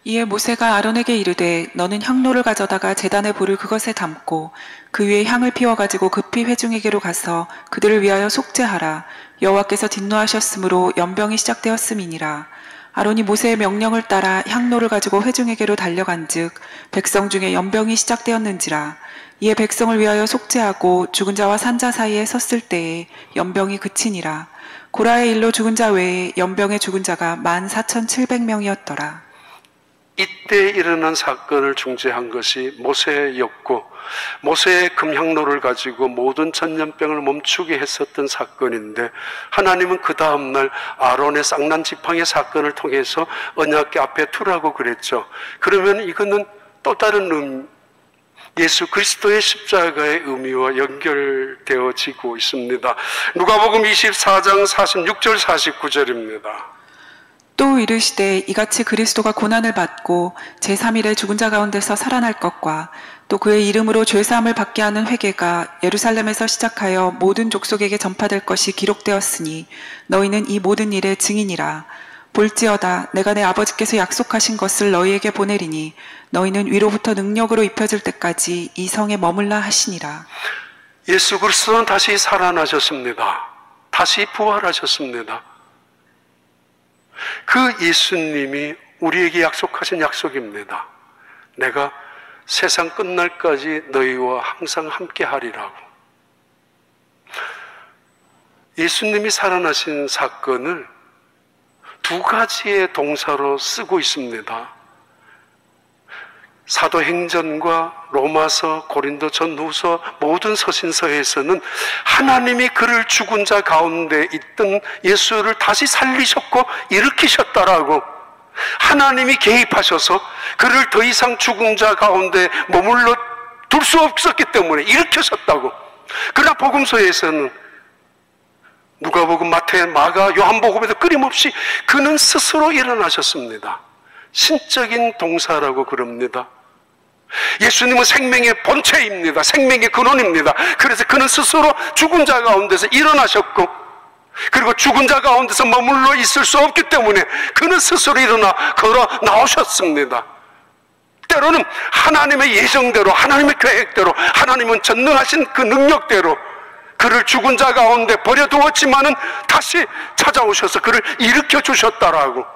이에 모세가 아론에게 이르되 너는 향로를 가져다가 제단의 불을 그것에 담고 그 위에 향을 피워가지고 급히 회중에게로 가서 그들을 위하여 속죄하라. 여호와께서 진노하셨으므로 연병이 시작되었음이니라. 아론이 모세의 명령을 따라 향로를 가지고 회중에게로 달려간즉 백성 중에 연병이 시작되었는지라. 이에 백성을 위하여 속죄하고 죽은 자와 산 자 사이에 섰을 때에 연병이 그치니라. 고라의 일로 죽은 자 외에 연병에 죽은 자가 14,700명이었더라. 이때 일어난 사건을 중재한 것이 모세였고 모세의 금향로를 가지고 모든 전염병을 멈추게 했었던 사건인데 하나님은 그 다음날 아론의 쌍난 지팡이 사건을 통해서 언약궤 앞에 두라고 그랬죠. 그러면 이거는 또 다른 예수 그리스도의 십자가의 의미와 연결되어지고 있습니다. 누가복음 24장 46절 49절입니다. 또 이르시되 이같이 그리스도가 고난을 받고 제3일에 죽은 자 가운데서 살아날 것과 또 그의 이름으로 죄사함을 받게 하는 회개가 예루살렘에서 시작하여 모든 족속에게 전파될 것이 기록되었으니 너희는 이 모든 일의 증인이라. 볼지어다 내가 내 아버지께서 약속하신 것을 너희에게 보내리니 너희는 위로부터 능력으로 입혀질 때까지 이 성에 머물라 하시니라. 예수 그리스도는 다시 살아나셨습니다. 다시 부활하셨습니다. 그 예수님이 우리에게 약속하신 약속입니다. 내가 세상 끝날까지 너희와 항상 함께 하리라고. 예수님이 살아나신 사건을 2가지의 동사로 쓰고 있습니다. 사도행전과 로마서, 고린도 전후서 모든 서신서에서는 하나님이 그를 죽은 자 가운데 있던 예수를 다시 살리셨고 일으키셨다라고, 하나님이 개입하셔서 그를 더 이상 죽은 자 가운데 머물러 둘 수 없었기 때문에 일으키셨다고. 그러나 복음서에서는 누가복음, 마태, 마가, 요한복음에도 끊임없이 그는 스스로 일어나셨습니다. 신적인 동사라고 그럽니다. 예수님은 생명의 본체입니다. 생명의 근원입니다. 그래서 그는 스스로 죽은 자 가운데서 일어나셨고, 그리고 죽은 자 가운데서 머물러 있을 수 없기 때문에 그는 스스로 일어나 걸어 나오셨습니다. 때로는 하나님의 예정대로, 하나님의 계획대로, 하나님은 전능하신 그 능력대로 그를 죽은 자 가운데 버려두었지만은 다시 찾아오셔서 그를 일으켜 주셨다라고,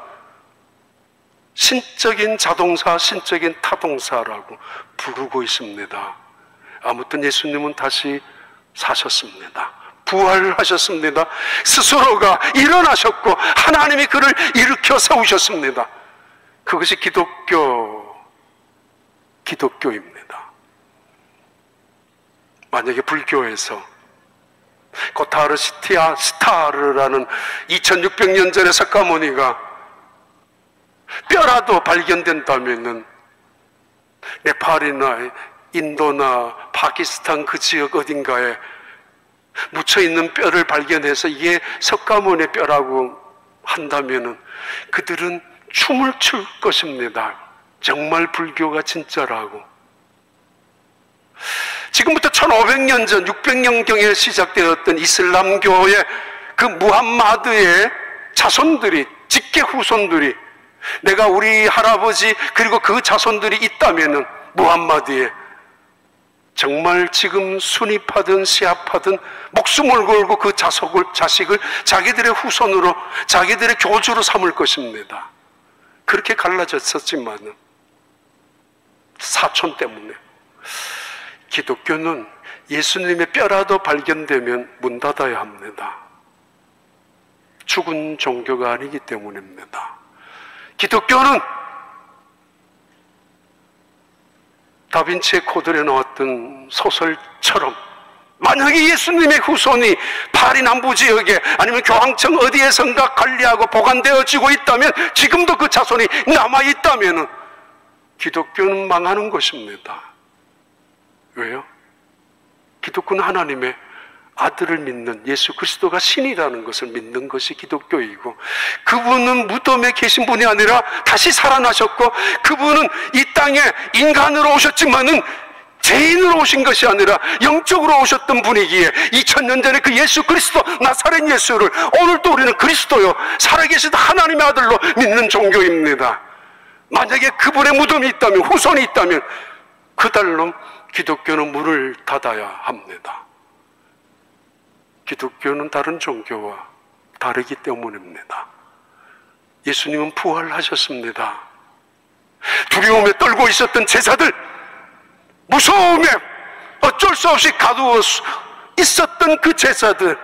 신적인 자동사, 신적인 타동사라고 부르고 있습니다. 아무튼 예수님은 다시 사셨습니다. 부활하셨습니다. 스스로가 일어나셨고 하나님이 그를 일으켜 세우셨습니다. 그것이 기독교입니다. 만약에 불교에서 고타르 스타르라는 2600년 전의 석가모니가 뼈라도 발견된다면은 네팔이나 인도나 파키스탄 그 지역 어딘가에 묻혀있는 뼈를 발견해서 이게 석가모니의 뼈라고 한다면은 그들은 춤을 출 것입니다. 정말 불교가 진짜라고. 지금부터 1500년 전 600년경에 시작되었던 이슬람교의 그 무함마드의 자손들이, 직계 후손들이, 내가 우리 할아버지 그리고 그 자손들이 있다면은 무함마드에 정말 지금 순입하든 시합하든 목숨을 걸고 그 자식을 자기들의 후손으로, 자기들의 교주로 삼을 것입니다. 그렇게 갈라졌었지만은 사촌 때문에. 기독교는 예수님의 뼈라도 발견되면 문 닫아야 합니다. 죽은 종교가 아니기 때문입니다. 기독교는 다빈치의 코드에 나왔던 소설처럼 만약에 예수님의 후손이 파리 남부 지역에 아니면 교황청 어디에선가 관리하고 보관되어지고 있다면, 지금도 그 자손이 남아있다면 기독교는 망하는 것입니다. 왜요? 기독교는 하나님의 아들을 믿는, 예수 그리스도가 신이라는 것을 믿는 것이 기독교이고, 그분은 무덤에 계신 분이 아니라 다시 살아나셨고, 그분은 이 땅에 인간으로 오셨지만은 죄인으로 오신 것이 아니라 영적으로 오셨던 분이기에 2000년 전에 그 예수 그리스도, 나사렛 예수를 오늘도 우리는 그리스도요 살아계신 하나님의 아들로 믿는 종교입니다. 만약에 그분의 무덤이 있다면, 후손이 있다면 그달로 기독교는 문을 닫아야 합니다. 기독교는 다른 종교와 다르기 때문입니다. 예수님은 부활하셨습니다. 두려움에 떨고 있었던 제자들, 무서움에 어쩔 수 없이 가두어 있었던 그 제자들,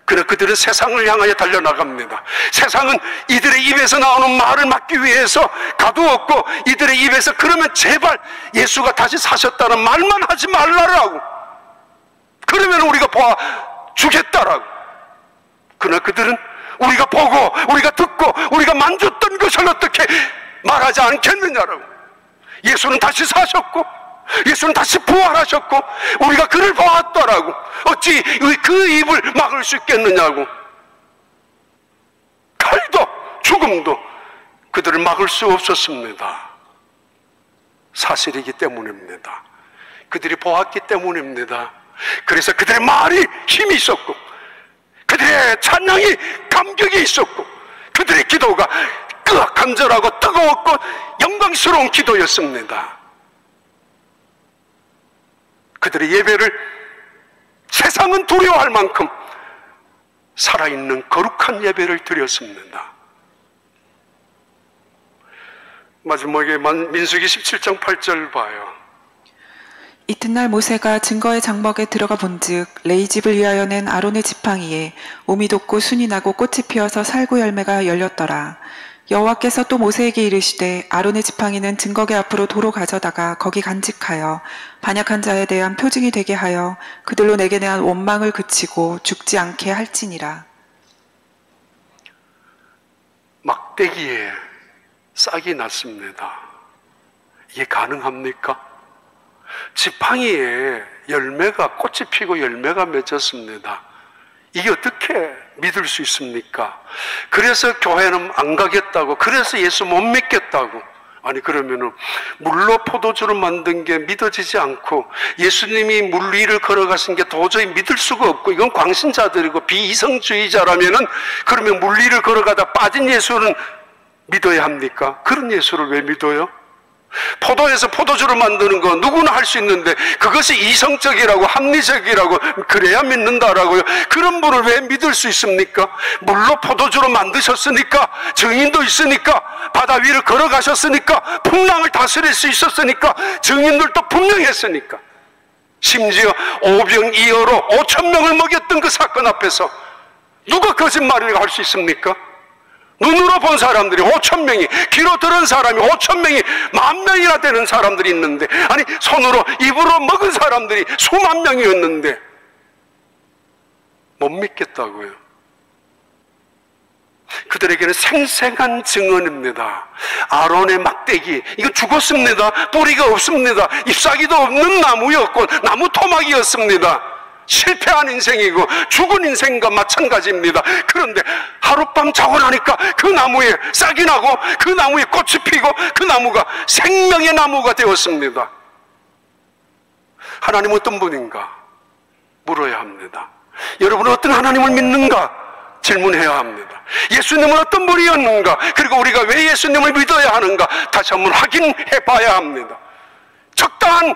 그러나 그들은 세상을 향하여 달려나갑니다. 세상은 이들의 입에서 나오는 말을 막기 위해서 가두었고, 이들의 입에서 그러면 제발 예수가 다시 사셨다는 말만 하지 말라라고, 그러면 우리가 주겠다라고. 그러나 그들은 우리가 보고 우리가 듣고 우리가 만졌던 것을 어떻게 말하지 않겠느냐라고. 예수는 다시 사셨고 예수는 다시 부활하셨고 우리가 그를 보았더라고. 어찌 그 입을 막을 수 있겠느냐고. 칼도 죽음도 그들을 막을 수 없었습니다. 사실이기 때문입니다. 그들이 보았기 때문입니다. 그래서 그들의 말이 힘이 있었고, 그들의 찬양이 감격이 있었고, 그들의 기도가 간절하고 뜨거웠고 영광스러운 기도였습니다. 그들의 예배를 세상은 두려워할 만큼 살아있는 거룩한 예배를 드렸습니다. 마지막에 민수기 17장 8절 봐요. 이튿날 모세가 증거의 장막에 들어가 본즉 레위 집을 위하여 낸 아론의 지팡이에 오미 돋고 순이 나고 꽃이 피어서 살구 열매가 열렸더라. 여호와께서 또 모세에게 이르시되 아론의 지팡이는 증거계 앞으로 도로 가져다가 거기 간직하여 반역한 자에 대한 표징이 되게 하여 그들로 내게 대한 원망을 그치고 죽지 않게 할지니라. 막대기에 싹이 났습니다. 이게 가능합니까? 지팡이에 열매가 꽃이 피고 열매가 맺었습니다. 이게 어떻게 믿을 수 있습니까? 그래서 교회는 안 가겠다고, 그래서 예수 못 믿겠다고. 아니 그러면은 물로 포도주를 만든 게 믿어지지 않고 예수님이 물 위를 걸어가신 게 도저히 믿을 수가 없고 이건 광신자들이고 비이성주의자라면은 그러면 물 위를 걸어가다 빠진 예수는 믿어야 합니까? 그런 예수를 왜 믿어요? 포도에서 포도주를 만드는 거 누구나 할 수 있는데 그것이 이성적이라고 합리적이라고 그래야 믿는다라고요. 그런 분을 왜 믿을 수 있습니까? 물로 포도주를 만드셨으니까, 증인도 있으니까, 바다 위를 걸어가셨으니까, 풍랑을 다스릴 수 있었으니까, 증인들도 분명했으니까, 심지어 오병이어로 5,000명을 먹였던 그 사건 앞에서 누가 거짓말이라고 할 수 있습니까? 눈으로 본 사람들이 5,000명이, 귀로 들은 사람이 5,000명이, 10,000명이나 되는 사람들이 있는데, 아니 손으로 입으로 먹은 사람들이 수만 명이었는데 못 믿겠다고요. 그들에게는 생생한 증언입니다. 아론의 막대기, 이거 죽었습니다. 뿌리가 없습니다. 잎사귀도 없는 나무였고 나무 토막이었습니다. 실패한 인생이고 죽은 인생과 마찬가지입니다. 그런데 하룻밤 자고 나니까 그 나무에 싹이 나고 그 나무에 꽃이 피고 그 나무가 생명의 나무가 되었습니다. 하나님은 어떤 분인가 물어야 합니다. 여러분은 어떤 하나님을 믿는가 질문해야 합니다. 예수님은 어떤 분이었는가, 그리고 우리가 왜 예수님을 믿어야 하는가 다시 한번 확인해 봐야 합니다. 적당한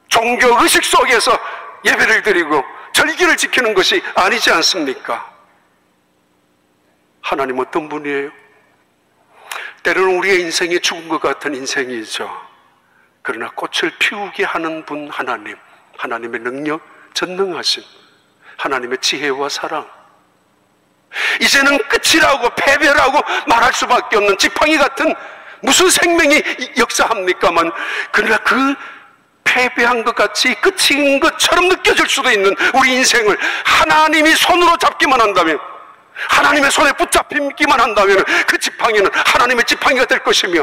종교의식 속에서 예배를 드리고 절기를 지키는 것이 아니지 않습니까? 하나님 어떤 분이에요? 때로는 우리의 인생이 죽은 것 같은 인생이죠. 그러나 꽃을 피우게 하는 분 하나님, 하나님의 능력, 전능하심, 하나님의 지혜와 사랑, 이제는 끝이라고 패배라고 말할 수밖에 없는 지팡이 같은 무슨 생명이 역사합니까만, 그러나 그 패배한 것 같이 끝인 것처럼 느껴질 수도 있는 우리 인생을 하나님이 손으로 잡기만 한다면, 하나님의 손에 붙잡히기만 한다면 그 지팡이는 하나님의 지팡이가 될 것이며,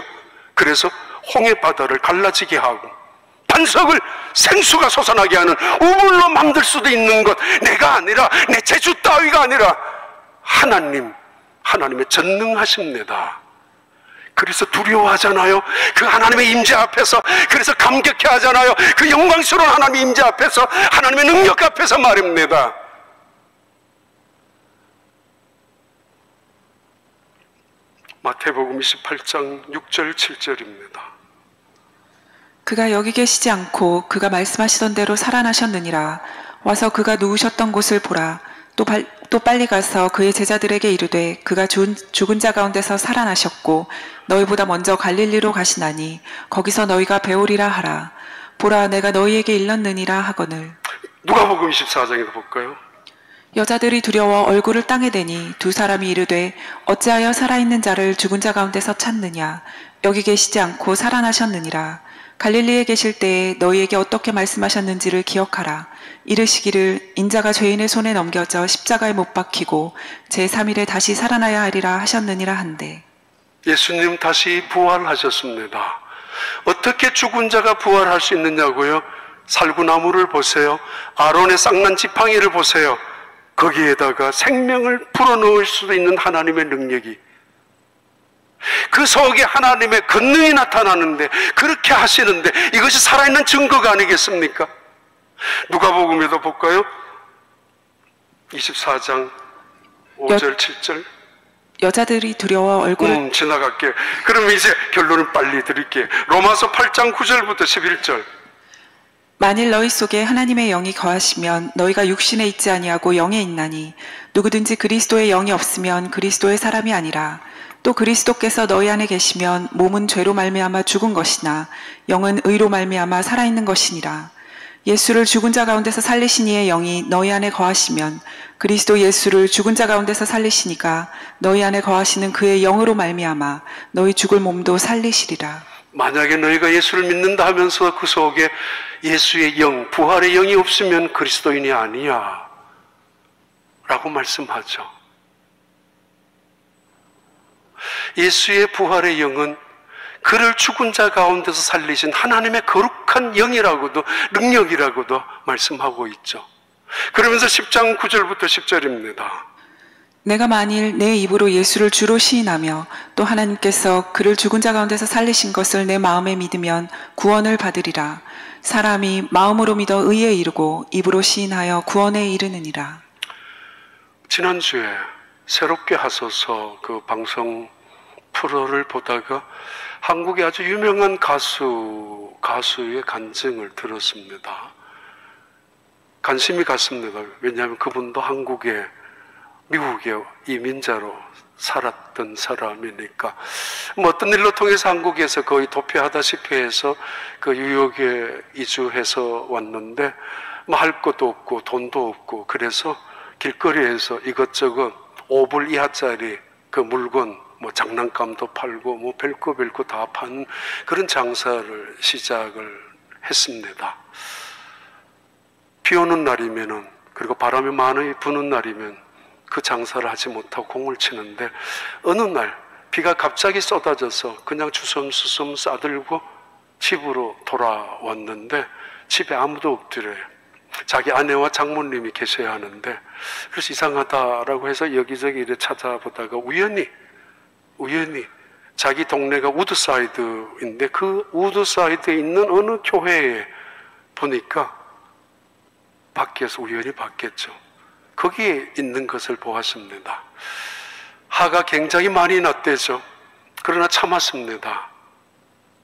그래서 홍해 바다를 갈라지게 하고 반석을 생수가 솟아나게 하는 우물로 만들 수도 있는 것, 내가 아니라 내 재주 따위가 아니라 하나님, 하나님의 전능하십니다. 그래서 두려워하잖아요. 그 하나님의 임재 앞에서. 그래서 감격해 하잖아요. 그 영광스러운 하나님의 임재 앞에서, 하나님의 능력 앞에서 말입니다. 마태복음 28장 6절 7절입니다. 그가 여기 계시지 않고 그가 말씀하시던 대로 살아나셨느니라. 와서 그가 누우셨던 곳을 보라. 또 빨리 가서 그의 제자들에게 이르되 그가 죽은 자 가운데서 살아나셨고 너희보다 먼저 갈릴리로 가시나니 거기서 너희가 배우리라 하라. 보라, 내가 너희에게 일렀느니라 하거늘. 누가복음 24장에도 볼까요? 여자들이 두려워 얼굴을 땅에 대니 두 사람이 이르되 어찌하여 살아있는 자를 죽은 자 가운데서 찾느냐. 여기 계시지 않고 살아나셨느니라. 갈릴리에 계실 때에 너희에게 어떻게 말씀하셨는지를 기억하라. 이르시기를 인자가 죄인의 손에 넘겨져 십자가에 못 박히고 제3일에 다시 살아나야 하리라 하셨느니라 한데. 예수님 다시 부활하셨습니다. 어떻게 죽은 자가 부활할 수 있느냐고요? 살구나무를 보세요. 아론의 쌍난 지팡이를 보세요. 거기에다가 생명을 불어넣을 수도 있는 하나님의 능력이, 그 속에 하나님의 권능이 나타나는데, 그렇게 하시는데 이것이 살아있는 증거가 아니겠습니까? 누가복음에도 볼까요? 24장 5절 7절. 여자들이 두려워 얼굴을 지나갈게요. 그러면 이제 결론을 빨리 드릴게요. 로마서 8장 9절부터 11절. 만일 너희 속에 하나님의 영이 거하시면 너희가 육신에 있지 아니하고 영에 있나니 누구든지 그리스도의 영이 없으면 그리스도의 사람이 아니라. 또 그리스도께서 너희 안에 계시면 몸은 죄로 말미암아 죽은 것이나 영은 의로 말미암아 살아있는 것이니라. 예수를 죽은 자 가운데서 살리신 이의 영이 너희 안에 거하시면 그리스도 예수를 죽은 자 가운데서 살리시니까 너희 안에 거하시는 그의 영으로 말미암아 너희 죽을 몸도 살리시리라. 만약에 너희가 예수를 믿는다 하면서 그 속에 예수의 영, 부활의 영이 없으면 그리스도인이 아니야 라고 말씀하죠. 예수의 부활의 영은 그를 죽은 자 가운데서 살리신 하나님의 거룩한 영이라고도, 능력이라고도 말씀하고 있죠. 그러면서 10장 9절부터 10절입니다. 내가 만일 내 입으로 예수를 주로 시인하며 또 하나님께서 그를 죽은 자 가운데서 살리신 것을 내 마음에 믿으면 구원을 받으리라. 사람이 마음으로 믿어 의에 이르고 입으로 시인하여 구원에 이르느니라. 지난주에 새롭게 하소서 그 방송 프로를 보다가 한국의 아주 유명한 가수의 간증을 들었습니다. 관심이 갔습니다. 왜냐하면 그분도 미국의 이민자로 살았던 사람이니까 어떤 일로 통해서 한국에서 거의 도피하다시피 해서 그 뉴욕에 이주해서 왔는데 할 것도 없고 돈도 없고 그래서 길거리에서 이것저것 5불 이하짜리 그 물건 장난감도 팔고 별거 다 파는 그런 장사를 시작을 했습니다. 비 오는 날이면은, 그리고 바람이 많이 부는 날이면 그 장사를 하지 못하고 공을 치는데 어느 날 비가 갑자기 쏟아져서 그냥 주섬주섬 싸들고 집으로 돌아왔는데 집에 아무도 없더래요. 자기 아내와 장모님이 계셔야 하는데 그래서 이상하다라고 해서 여기저기 이렇게 찾아보다가 우연히 자기 동네가 우드사이드인데 그 우드사이드에 있는 어느 교회에 보니까 밖에서 우연히 봤겠죠. 거기에 있는 것을 보았습니다. 화가 굉장히 많이 났대죠. 그러나 참았습니다.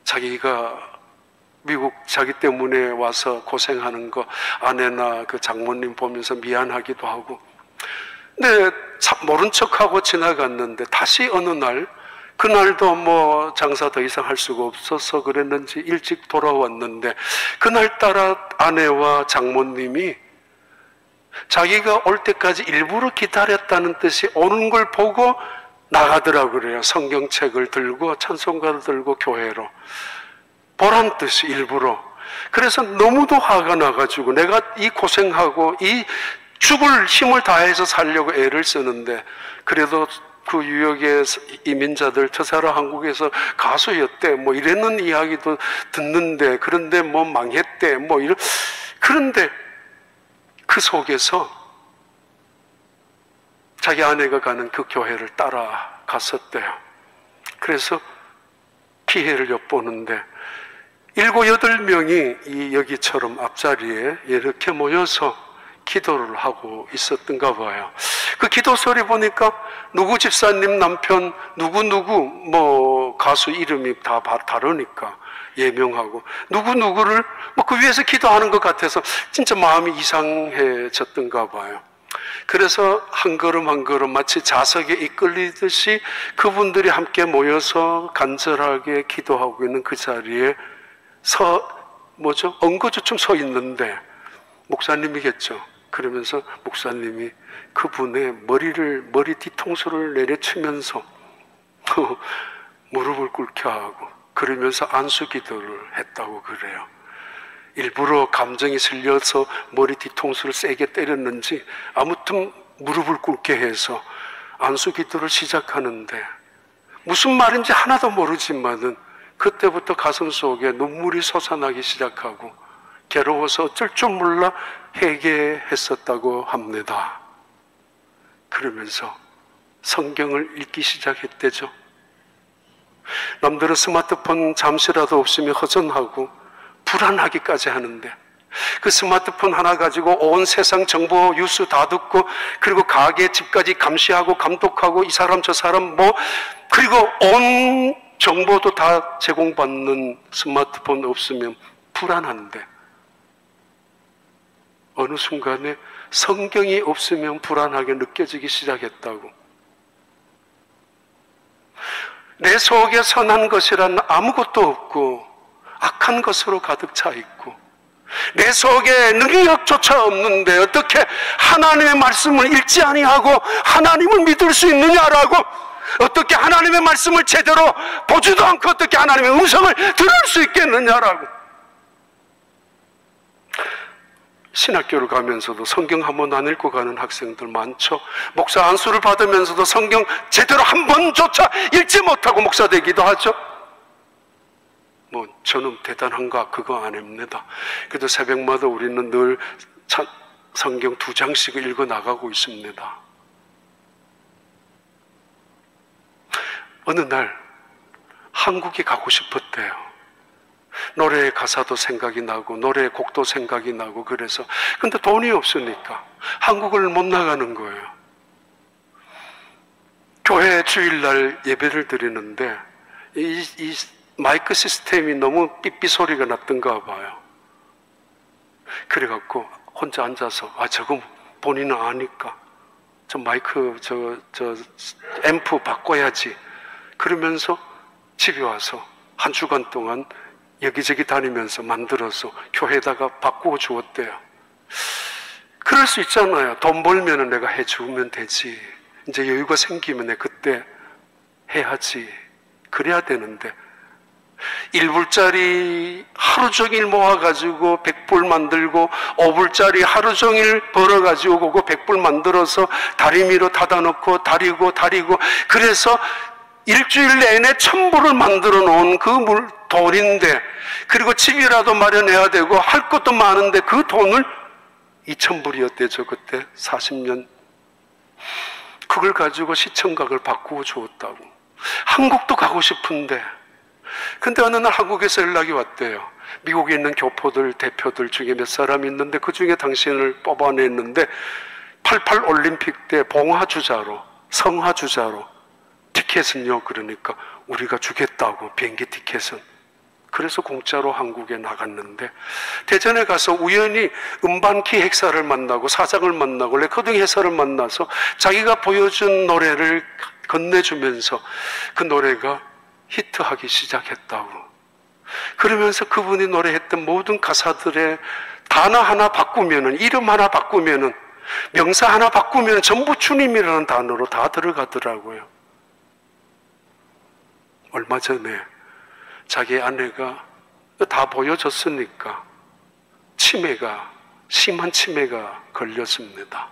자기가 미국 자기 때문에 와서 고생하는 거 아내나 그 장모님 보면서 미안하기도 하고, 근데 모른 척하고 지나갔는데 다시 어느 날, 그날도 장사 더 이상 할 수가 없어서 그랬는지 일찍 돌아왔는데 그날따라 아내와 장모님이 자기가 올 때까지 일부러 기다렸다는 뜻이 오는 걸 보고 나가더라고 그래요. 성경책을 들고 찬송가를 들고 교회로 보란 뜻이 일부러. 그래서 너무도 화가 나가지고 내가 이 고생하고 이 죽을 힘을 다해서 살려고 애를 쓰는데 그래도 그 뉴욕의 이민자들 저 사람 한국에서 가수였대 이랬는 이야기도 듣는데 그런데 망했대 이런. 그런데 그 속에서 자기 아내가 가는 그 교회를 따라갔었대요. 그래서 피해를 엿보는데 7, 8명이 이 여기처럼 앞자리에 이렇게 모여서 기도를 하고 있었던가 봐요. 그 기도 소리 보니까 누구 집사님 남편 누구 가수 이름이 다 다르니까 예명하고 누구를 그 위에서 기도하는 것 같아서 진짜 마음이 이상해졌던가 봐요. 그래서 한 걸음 한 걸음 마치 자석에 이끌리듯이 그분들이 함께 모여서 간절하게 기도하고 있는 그 자리에 엉거주춤 서 있는데 목사님이겠죠. 그러면서 목사님이 그분의 머리 뒤통수를 내려치면서 무릎을 꿇게 하고 그러면서 안수 기도를 했다고 그래요. 일부러 감정이 실려서 머리 뒤통수를 세게 때렸는지 아무튼 무릎을 꿇게 해서 안수 기도를 시작하는데 무슨 말인지 하나도 모르지만은 그때부터 가슴 속에 눈물이 솟아나기 시작하고 괴로워서 어쩔 줄 몰라 회개했었다고 합니다. 그러면서 성경을 읽기 시작했대죠. 남들은 스마트폰 잠시라도 없으면 허전하고 불안하기까지 하는데 그 스마트폰 하나 가지고 온 세상 정보 뉴스 다 듣고 그리고 가게 집까지 감시하고 감독하고 이 사람 저 사람 그리고 온 정보도 다 제공받는 스마트폰 없으면 불안한데 어느 순간에 성경이 없으면 불안하게 느껴지기 시작했다고. 내 속에 선한 것이란 아무것도 없고 악한 것으로 가득 차 있고 내 속에 능력조차 없는데 어떻게 하나님의 말씀을 읽지 아니하고 하나님을 믿을 수 있느냐라고, 어떻게 하나님의 말씀을 제대로 보지도 않고 어떻게 하나님의 음성을 들을 수 있겠느냐라고. 신학교를 가면서도 성경 한 번 안 읽고 가는 학생들 많죠. 목사 안수를 받으면서도 성경 제대로 한 번조차 읽지 못하고 목사 되기도 하죠. 뭐 저는 대단한가 그거 안 합니다. 그래도 새벽마다 우리는 늘 성경 2장씩 읽어 나가고 있습니다. 어느 날 한국에 가고 싶었대요. 노래의 가사도 생각이 나고 노래의 곡도 생각이 나고 그래서. 근데 돈이 없으니까 한국을 못 나가는 거예요. 교회 주일날 예배를 드리는데 이 마이크 시스템이 너무 삐삐 소리가 났던가 봐요. 그래갖고 혼자 앉아서 저거 본인은 아니까 저 마이크 저 앰프 바꿔야지 그러면서 집에 와서 1주간 동안 여기저기 다니면서 만들어서 교회에다가 바꾸어 주었대요. 그럴 수 있잖아요. 돈 벌면 내가 해주면 되지, 이제 여유가 생기면 내가 그때 해야지, 그래야 되는데 1불짜리 하루 종일 모아가지고 100불 만들고 5불짜리 하루 종일 벌어가지고 그거 100불 만들어서 다리미로 닫아 놓고 다리고 그래서 일주일 내내 1000불을 만들어 놓은 그 돈인데, 그리고 집이라도 마련해야 되고 할 것도 많은데 그 돈을 2000불이었대죠 그때 40년. 그걸 가지고 시청각을 바꾸어 주었다고. 한국도 가고 싶은데, 근데 어느 날 한국에서 연락이 왔대요. 미국에 있는 교포들 대표들 중에 몇 사람 있는데 그 중에 당신을 뽑아냈는데 88 올림픽 때 봉화주자로, 성화주자로 티켓은요, 그러니까 우리가 주겠다고, 비행기 티켓은. 그래서 공짜로 한국에 나갔는데 대전에 가서 우연히 음반키 핵사를 만나고 사장을 만나고 레코딩 회사를 만나서 자기가 보여준 노래를 건네주면서 그 노래가 히트하기 시작했다고. 그러면서 그분이 노래했던 모든 가사들의 단어 하나 바꾸면은, 이름 하나 바꾸면은, 명사 하나 바꾸면 전부 주님이라는 단어로 다 들어가더라고요. 얼마 전에 자기 아내가 다 보여줬으니까 심한 치매가 걸렸습니다.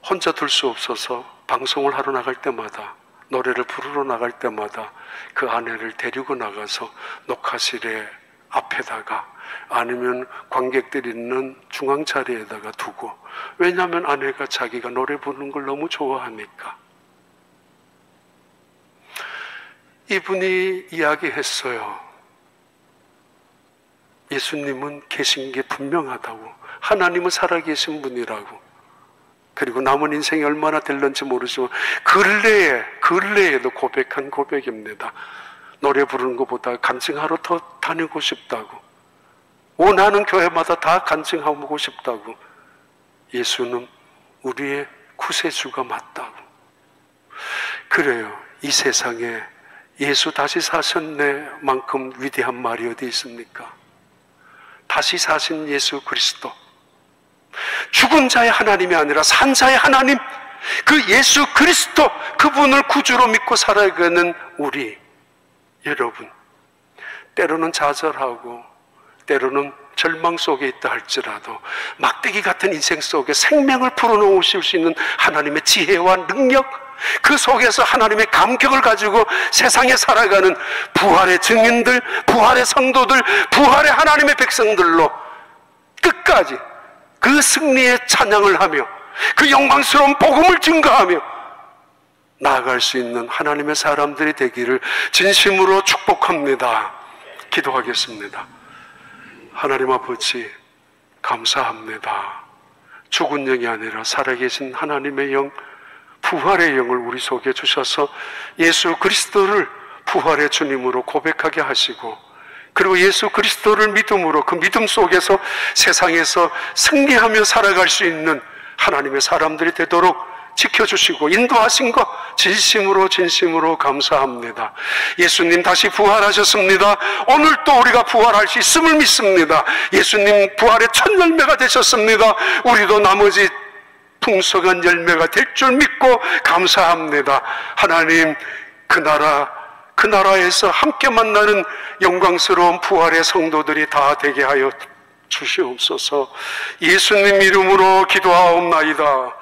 혼자 둘 수 없어서 방송을 하러 나갈 때마다, 노래를 부르러 나갈 때마다 그 아내를 데리고 나가서 녹화실에 앞에다가 아니면 관객들이 있는 중앙 자리에다가 두고, 왜냐하면 아내가 자기가 노래 부르는 걸 너무 좋아하니까. 이분이 이야기했어요. 예수님은 계신 게 분명하다고, 하나님은 살아계신 분이라고. 그리고 남은 인생이 얼마나 될런지 모르지만 근래에도 고백한 고백입니다. 노래 부르는 것보다 간증하러 더 다니고 싶다고, 원하는 교회마다 다 간증하고 싶다고, 예수는 우리의 구세주가 맞다고. 그래요. 이 세상에 예수 다시 사셨네 만큼 위대한 말이 어디 있습니까? 다시 사신 예수 그리스도, 죽은 자의 하나님이 아니라 산 자의 하나님, 그 예수 그리스도, 그분을 구주로 믿고 살아가는 우리 여러분, 때로는 좌절하고 때로는 절망 속에 있다 할지라도 막대기 같은 인생 속에 생명을 불어넣으실 수 있는 하나님의 지혜와 능력, 그 속에서 하나님의 감격을 가지고 세상에 살아가는 부활의 증인들, 부활의 성도들, 부활의 하나님의 백성들로 끝까지 그 승리의 찬양을 하며 그 영광스러운 복음을 증거하며 나아갈 수 있는 하나님의 사람들이 되기를 진심으로 축복합니다. 기도하겠습니다. 하나님 아버지, 감사합니다. 죽은 영이 아니라 살아계신 하나님의 영, 부활의 영을 우리 속에 주셔서 예수 그리스도를 부활의 주님으로 고백하게 하시고, 그리고 예수 그리스도를 믿음으로 그 믿음 속에서 세상에서 승리하며 살아갈 수 있는 하나님의 사람들이 되도록 지켜주시고 인도하신 것 진심으로 감사합니다. 예수님 다시 부활하셨습니다. 오늘 또 우리가 부활할 수 있음을 믿습니다. 예수님 부활의 첫 열매가 되셨습니다. 우리도 나머지 풍성한 열매가 될 줄 믿고 감사합니다. 하나님, 그 나라에서 함께 만나는 영광스러운 부활의 성도들이 다 되게 하여 주시옵소서. 예수님 이름으로 기도하옵나이다.